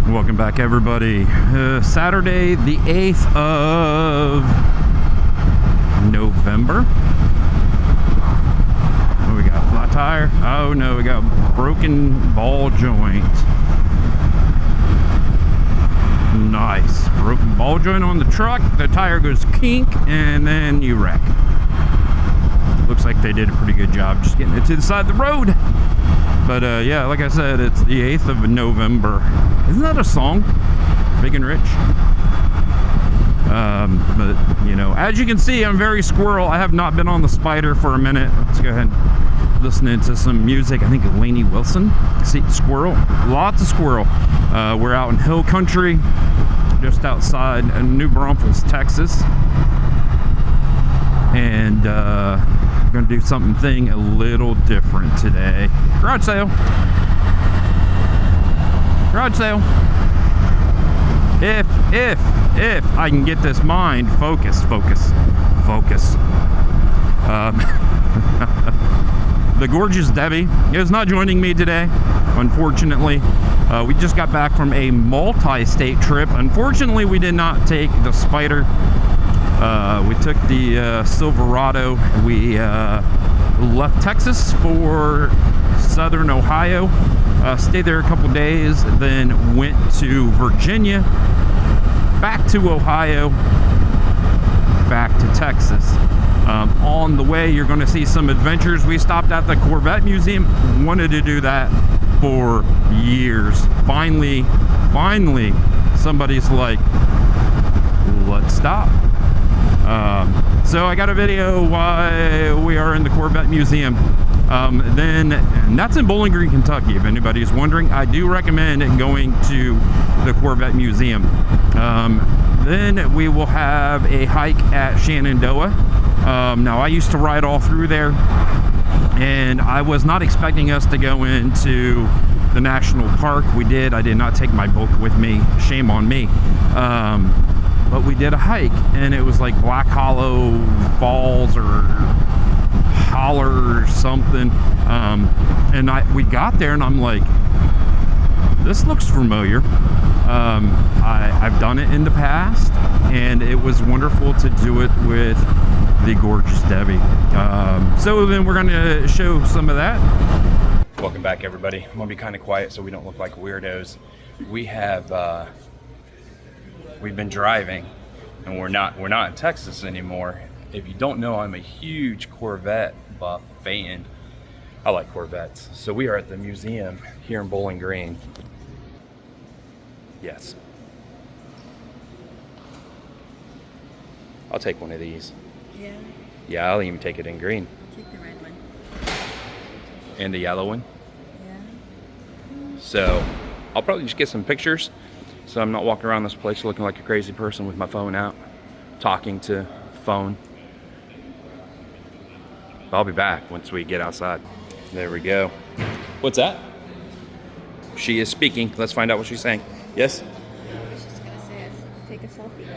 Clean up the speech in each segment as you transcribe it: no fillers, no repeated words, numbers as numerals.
Welcome back, everybody. Saturday, the 8th of November. What we got? Flat tire? Oh no, we got broken ball joint. Nice. Broken ball joint on the truck. The tire goes kink and then you wreck. Looks like they did a pretty good job just getting it to the side of the road. But yeah, like I said, it's the 8th of November. Isn't that a song? Big and Rich? But, you know, as you can see, I'm very squirrel. I have not been on the Spider for a minute. Let's go ahead and listen to some music. I think of Lainey Wilson. See, squirrel. Lots of squirrel. We're out in hill country, just outside New Braunfels, Texas. And we're going to do something a little different today. Garage sale. Garage sale. If I can get this mind focused. The gorgeous Debbie is not joining me today, unfortunately. We just got back from a multi-state trip. Unfortunately, we did not take the Spider. We took the Silverado. We left Texas for southern Ohio, stayed there a couple days, then went to Virginia, back to Ohio, back to Texas. On the way, you're going to see some adventures. We stopped at the Corvette Museum. Wanted to do that for years. Finally, somebody's like, let's stop. So I got a video while we are in the Corvette Museum. And that's in Bowling Green, Kentucky. If anybody's wondering, I do recommend going to the Corvette Museum. Then we will have a hike at Shedandoah. Now I used to ride all through there, and I was not expecting us to go into the national park. We did. I did not take my book with me. Shame on me. But we did a hike, and it was like Black Hollow Falls or Holler or something. And we got there, and I'm like, this looks familiar. I've done it in the past, and it was wonderful to do it with the gorgeous Debbie. So then we're going to show some of that. Welcome back, everybody. I'm going to be kind of quiet so we don't look like weirdos. We have... We've been driving, and we're not in Texas anymore. If you don't know, I'm a huge Corvette buff fan. I like Corvettes. So we are at the museum here in Bowling Green. Yes. I'll take one of these. Yeah. Yeah, I'll even take it in green. Take the red one. And the yellow one. Yeah. So I'll probably just get some pictures, so I'm not walking around this place looking like a crazy person with my phone out, talking to the phone. I'll be back once we get outside. There we go. What's that? She is speaking. Let's find out what she's saying. Yes? She's just gonna say, take a selfie.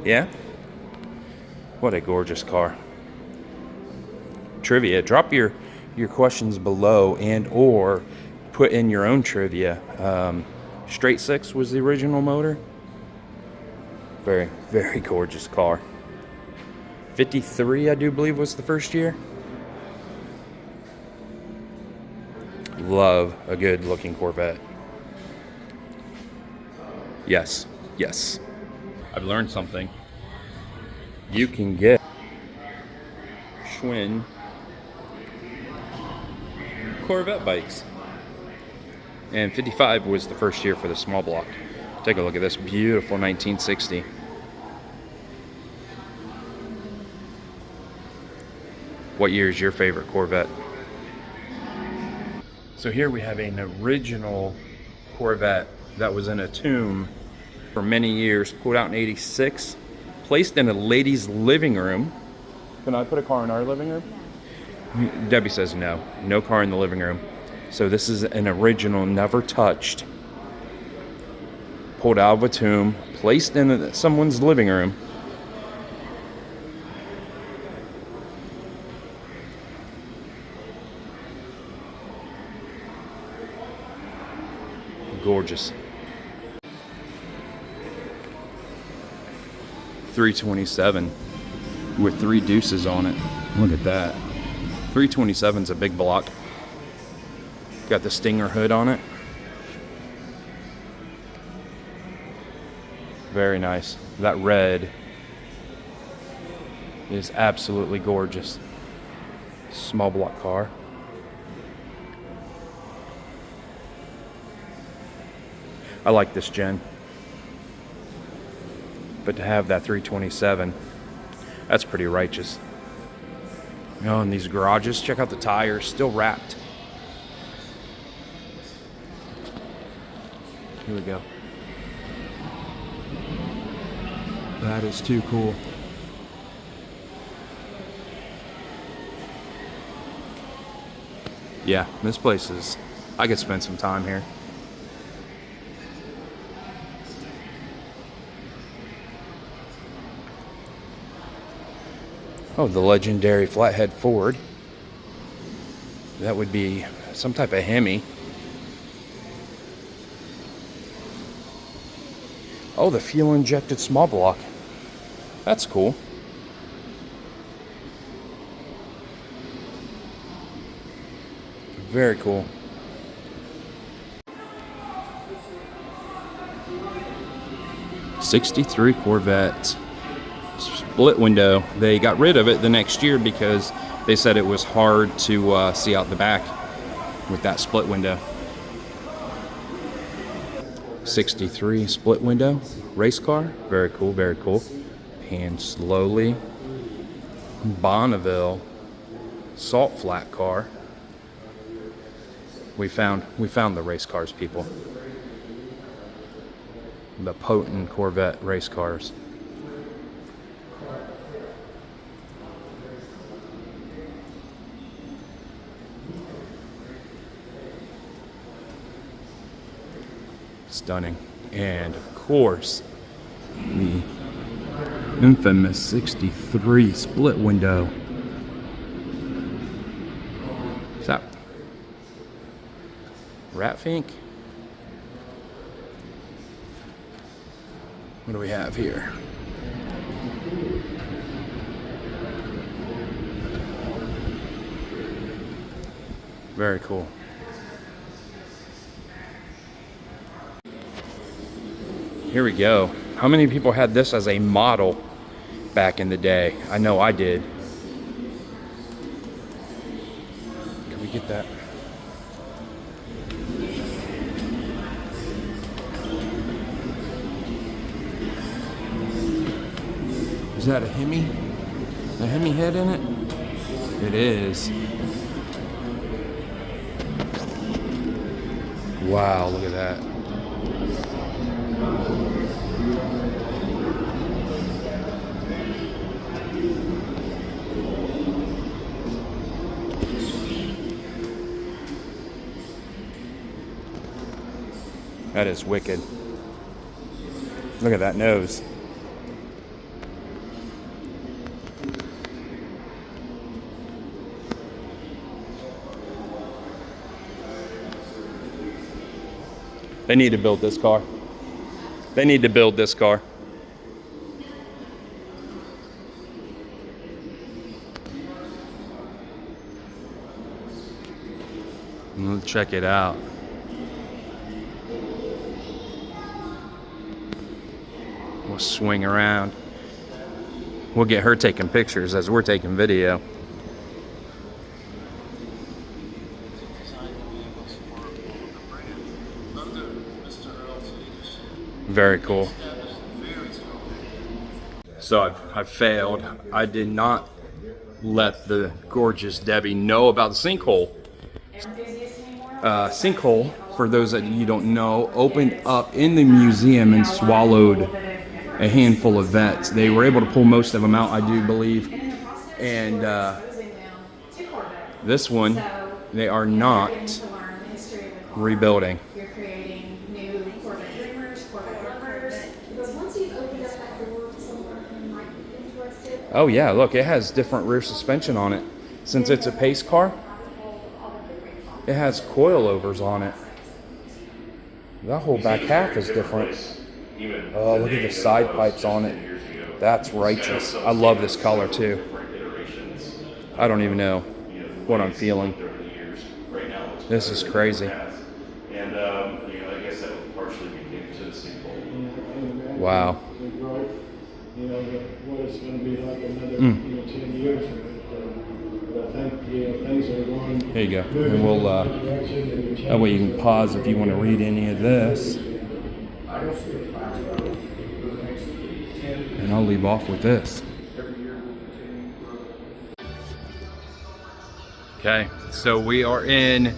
Yeah? What a gorgeous car. Trivia. Drop your questions below, and or put in your own trivia. Straight six was the original motor. Very, very gorgeous car. 53, I do believe, was the first year. Love a good looking Corvette. Yes, yes. I've learned something. You can get Schwinn Corvette bikes. And 55 was the first year for the small block. Take a look at this beautiful 1960. What year is your favorite Corvette? So here we have an original Corvette that was in a tomb for many years, pulled out in '86, placed in a lady's living room. Can I put a car in our living room? Yeah. Debbie says no. No car in the living room. So this is an original, never touched, pulled out of a tomb, placed in someone's living room. Gorgeous. 327 with 3 deuces on it. Look at that. 327's a big block. Got the Stinger hood on it. Very nice. That red is absolutely gorgeous. Small block car. I like this gen. But to have that 327, that's pretty righteous. Oh, and these garages, check out the tires, still wrapped. Here we go. That is too cool. Yeah, this place is, I could spend some time here. Oh, the legendary flathead Ford. That would be some type of Hemi. Oh, the fuel injected small block. That's cool. Very cool. '63 Corvette. Split window. They got rid of it the next year because they said it was hard to see out the back with that split window. '63 split window race car. Very cool, very cool. Pan slowly. Bonneville salt flat car. We found the race cars, people. The potent Corvette race cars. Stunning. And of course, the infamous '63 split window. Is that Ratfink? What do we have here? Very cool. Here we go. How many people had this as a model back in the day? I know I did. Can we get that? Is that a Hemi? A Hemi head in it? It is. Wow, look at that. That is wicked. Look at that nose. They need to build this car. They need to build this car. Let's check it out. We'll swing around. We'll get her taking pictures as we're taking video. Very cool. So I've failed. I did not let the gorgeous Debbie know about the sinkhole. Sinkhole, for those that you don't know, opened up in the museum and swallowed a handful of vets. They were able to pull most of them out, I do believe. And this one, they are not rebuilding. Oh yeah, look, it has different rear suspension on it. Since it's a pace car, it has coilovers on it. That whole back half is different. Oh, look at the side pipes on it. That's righteous. I love this color too. I don't even know what I'm feeling. This is crazy. Wow. You know, what it's going to be like another 10 years. But I think things are going. Here you go. And we'll, that way you can pause if you want to read any of this. And I'll leave off with this. Okay, so we are in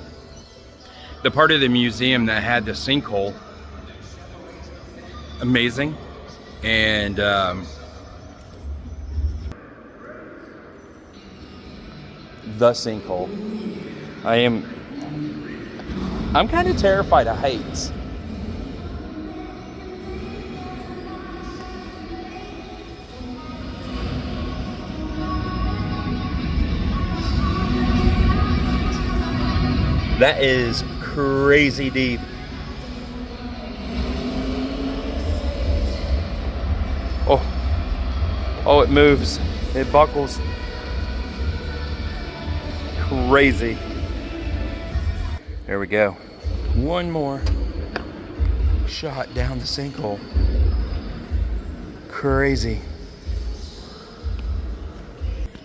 the part of the museum that had the sinkhole. Amazing. And the sinkhole. I'm kind of terrified of heights. That is crazy deep. Oh, it moves. It buckles. Crazy. There we go. One more shot down the sinkhole. Crazy.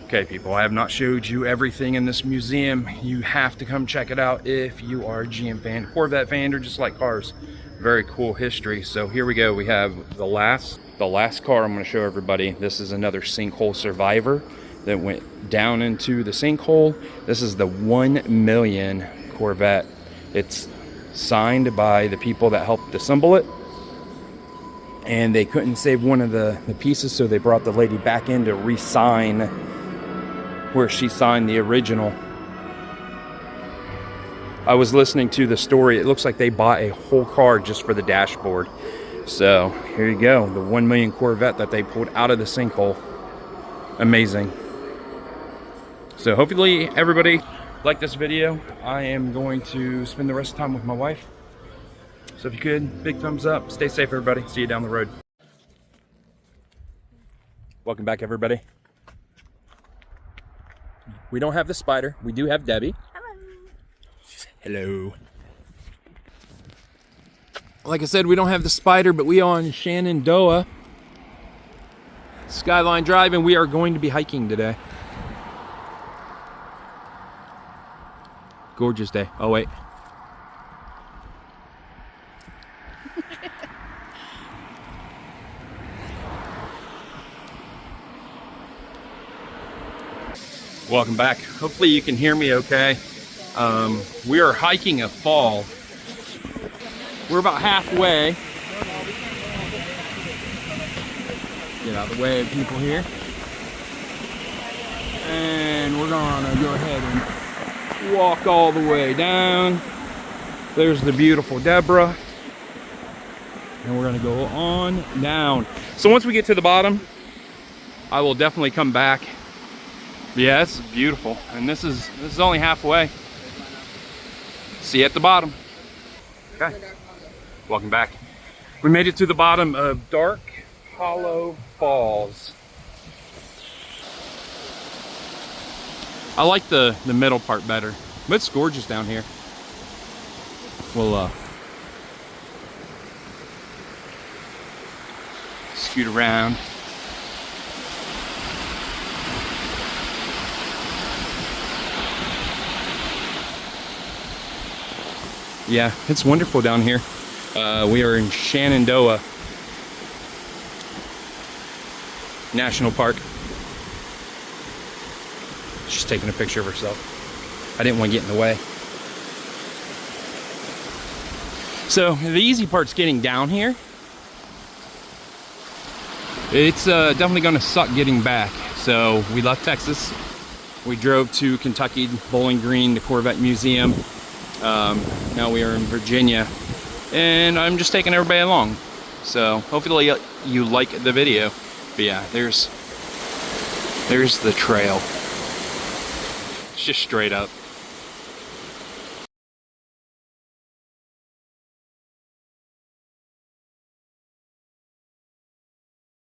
Okay, people, I have not showed you everything in this museum. You have to come check it out if you are a GM fan, Corvette fan, or just like cars. Very cool history. So here we go. We have the last car I'm going to show everybody. This is another sinkhole survivor that went down into the sinkhole. This is the 1 million Corvette. It's signed by the people that helped assemble it, and they couldn't save one of the pieces, so they brought the lady back in to re-sign where she signed the original. I was listening to the story. It looks like they bought a whole car just for the dashboard. So here you go, the 1 million Corvette that they pulled out of the sinkhole. Amazing. So hopefully everybody liked this video. I am going to spend the rest of the time with my wife. So if you could, big thumbs up. Stay safe, everybody. See you down the road. Welcome back, everybody. We don't have the spider. We do have Debbie. Hello. Like I said, we don't have the spider, but we are on Shedandoah Skyline Drive, and we are going to be hiking today. Gorgeous day. Oh, wait. Welcome back. Hopefully you can hear me okay. We are hiking a fall. We're about halfway. Get out of the way of people here. And we're gonna go ahead and walk all the way down. There's the beautiful Deborah. And we're gonna go on down. So once we get to the bottom, I will definitely come back. Yeah, it's beautiful. And this is only halfway. See you at the bottom. Okay. Welcome back. We made it to the bottom of Dark Hollow Falls. I like the middle part better, but it's gorgeous down here. We'll scoot around. Yeah, it's wonderful down here. We are in Shedandoah National Park. She's taking a picture of herself. I didn't want to get in the way. So the easy part's getting down here. It's definitely going to suck getting back. So we left Texas. We drove to Kentucky, Bowling Green, the Corvette Museum. Now we are in Virginia, and I'm just taking everybody along. So hopefully you like the video. But yeah, there's the trail. It's just straight up.